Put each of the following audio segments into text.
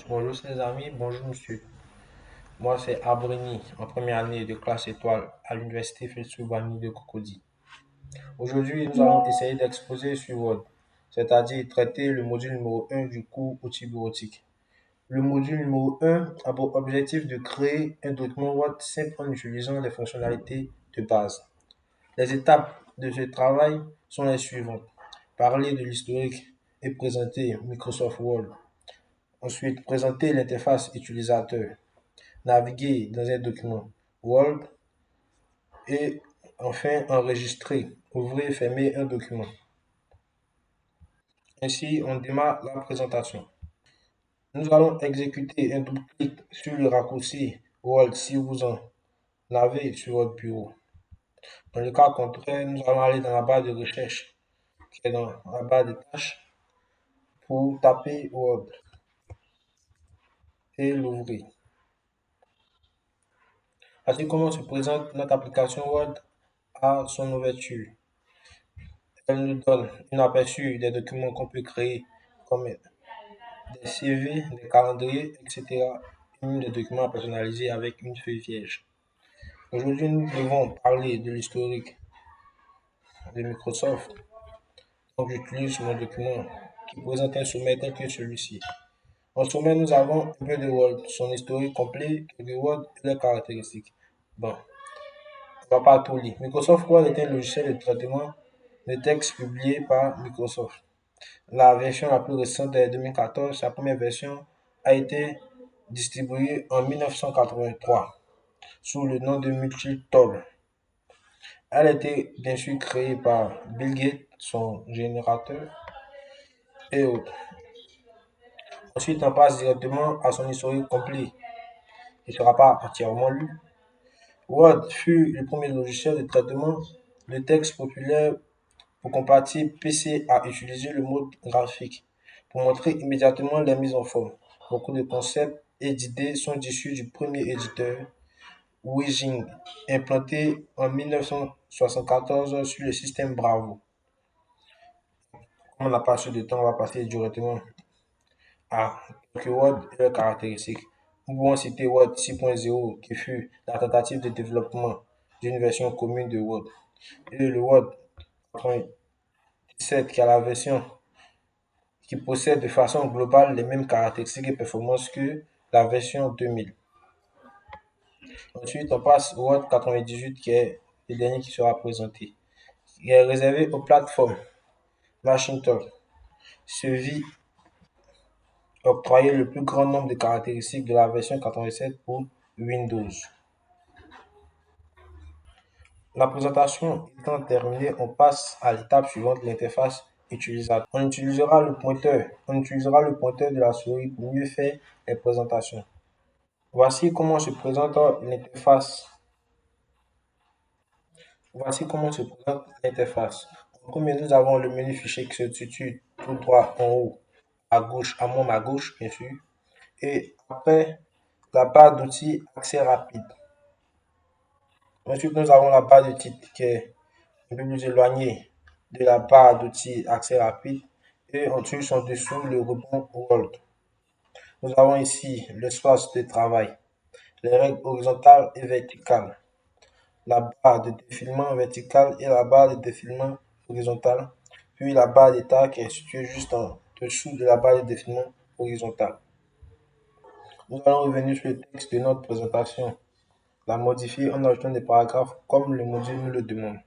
Bonjour ses amis, bonjour monsieur. Moi c'est Abrini, en première année de classe étoile à l'université Félix-Oubanni de Cocody. Aujourd'hui, nous allons essayer d'exposer sur Word, c'est-à-dire traiter le module numéro 1 du cours outils bureautiques. Le module numéro 1 a pour objectif de créer un document Word simple en utilisant les fonctionnalités de base. Les étapes de ce travail sont les suivantes. Parler de l'historique et présenter Microsoft Word. Ensuite, présenter l'interface utilisateur. Naviguer dans un document Word et enfin enregistrer, ouvrir et fermer un document. Ainsi, on démarre la présentation. Nous allons exécuter un double clic sur le raccourci Word si vous en avez sur votre bureau. Dans le cas contraire, nous allons aller dans la barre de recherche qui est dans la barre de tâches pour taper Word et l'ouvrir. Voici comment se présente notre application Word à son ouverture. Elle nous donne un aperçu des documents qu'on peut créer comme des CV, des calendriers, etc. Et même des documents personnalisés avec une feuille vierge. Aujourd'hui, nous devons parler de l'historique de Microsoft. Donc, j'utilise mon document qui présente un sommet tel que celui-ci. En sommet, nous avons un peu de Word, son historique complet, quelques Word et leurs caractéristiques. Bon, on ne va pas tout lire. Microsoft Word est un logiciel de traitement de texte publié par Microsoft. La version la plus récente est 2014. Sa première version a été distribuée en 1983 sous le nom de Multitool. Elle a été bien sûr créée par Bill Gates, son générateur et autres. Ensuite, on passe directement à son historique complet. Il ne sera pas entièrement lu. Word fut le premier logiciel de traitement de texte populaire pour compatible PC à utiliser le mode graphique pour montrer immédiatement les mises en forme. Beaucoup de concepts et d'idées sont issus du premier éditeur Wishing, implanté en 1974 sur le système Bravo. Comme on n'a pas assez de temps, on va passer directement à quelques Word et leurs caractéristiques. Nous pouvons citer Word 6.0 qui fut la tentative de développement d'une version commune de Word et le Word 97 qui est la version qui possède de façon globale les mêmes caractéristiques et performances que la version 2000. Ensuite, on passe au Word 98 qui est le dernier qui sera présenté. Il est réservé aux plateformes Macintosh. Se vit octroyer le plus grand nombre de caractéristiques de la version 87 pour Windows. La présentation étant terminée, on passe à l'étape suivante, l'interface utilisateur. On utilisera le pointeur de la souris pour mieux faire les présentations. Voici comment se présente l'interface. Voici comment se présente l'interface. En premier, nous avons le menu fichier qui se situe tout droit en haut, à gauche, à ma gauche, bien sûr. Et après, la barre d'outils accès rapide. Ensuite, nous avons la barre de titre qui est un peu plus éloignée de la barre d'outils accès rapide. Et ensuite, en dessous, le ruban World. Nous avons ici l'espace de travail, les règles horizontales et verticales, la barre de défilement verticale et la barre de défilement horizontale, puis la barre d'état qui est située juste en dessous de la barre de défilement horizontale. Nous allons revenir sur le texte de notre présentation, la modifier en ajoutant des paragraphes comme le module nous le demande.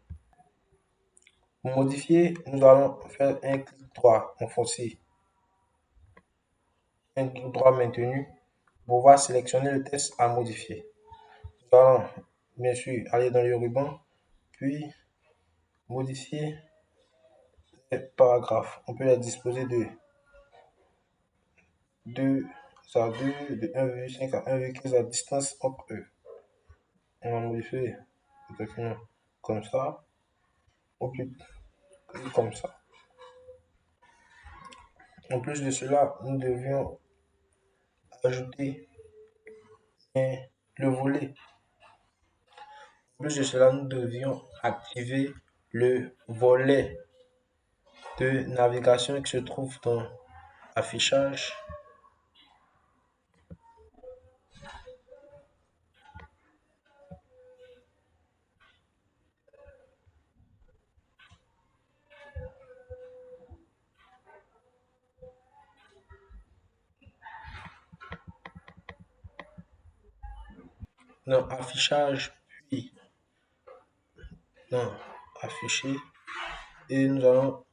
Pour modifier, nous allons faire un clic droit enfoncé, un clic droit maintenu pour pouvoir sélectionner le texte à modifier. Nous allons bien sûr aller dans le ruban, puis modifier les paragraphes. On peut les disposer de 2 à 2, de 1,5 à 1,15 à distance entre eux. On va modifier le document comme ça, ou plus comme ça. En plus de cela, nous devions ajouter le volet. En plus de cela, nous devions activer le volet de navigation qui se trouve dans affichage Non, affichage, puis non, afficher. Et nous allons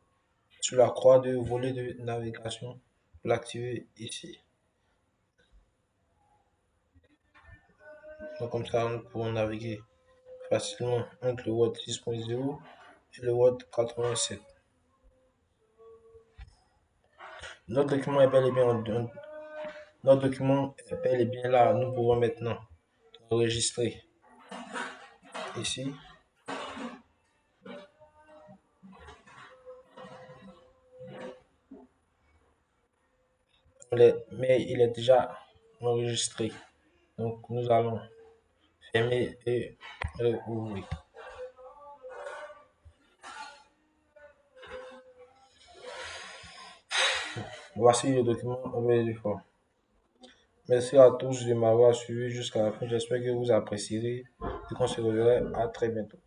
sur la croix de volet de navigation pour l'activer ici. Donc comme ça, nous pourrons naviguer facilement entre le Word 6.0 et le Word 87. Notre document est bel et bien notre document est bel et bien là. Nous pouvons maintenant enregistrer ici. Mais il est déjà enregistré. Donc nous allons fermer et ouvrir. Voici le document ouvert du fond. Merci à tous de m'avoir suivi jusqu'à la fin. J'espère que vous apprécierez et qu'on se reverra à très bientôt.